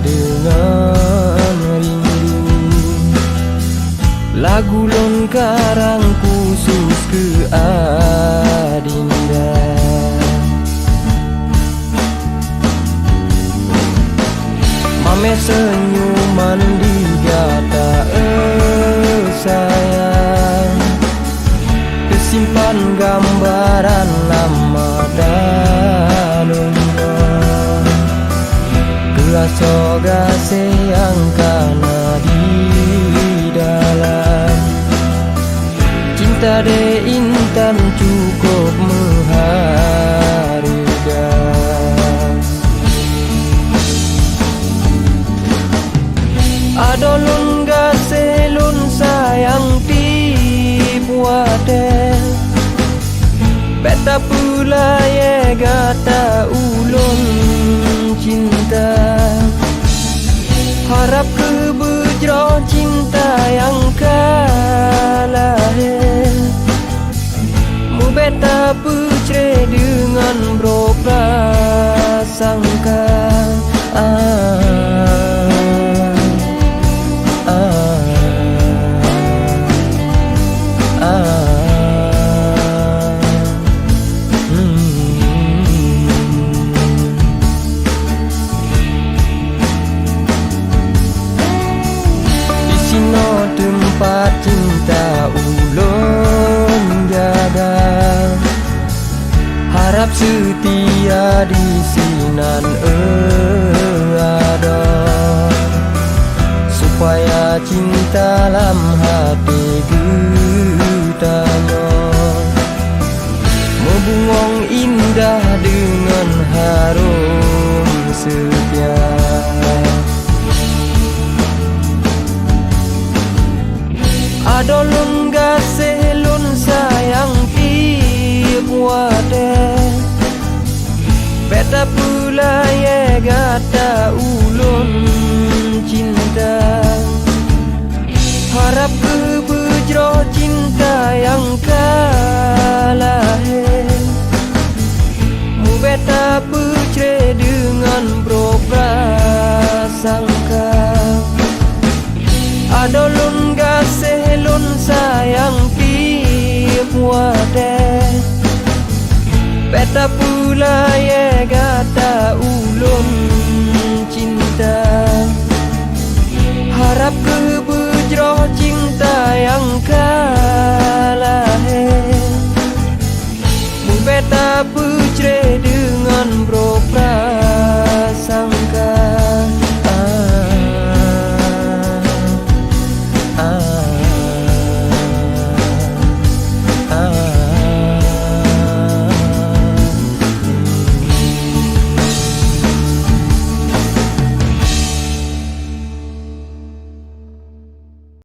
dengan rindu. Lagu lon karang khusus ke adinda. Mame senyuman di gata sayang, kesimpan gambaran lama dalunga. Gelas gase yang kana di dalam cinta de intan cukup menghargai. Adolun gaselun sayang tipuate, beta pula ye gata ulun cinta. Harap kebejro cinta yang kalah, mu beta pucre dengan bro prasangka. Tempat cinta ulun jaga, harap setia di sinan ada, supaya cinta dalam hati getanya membungong indah dengan harum setia. Adolun gaselun sayang tipuate, beta pula ye gata ulun cinta. Harap kebejro cinta yang kalah, mu beta pucre dengan bro prasangka. Adolun gaselun sayang tipuate, beta pula ye gata ulun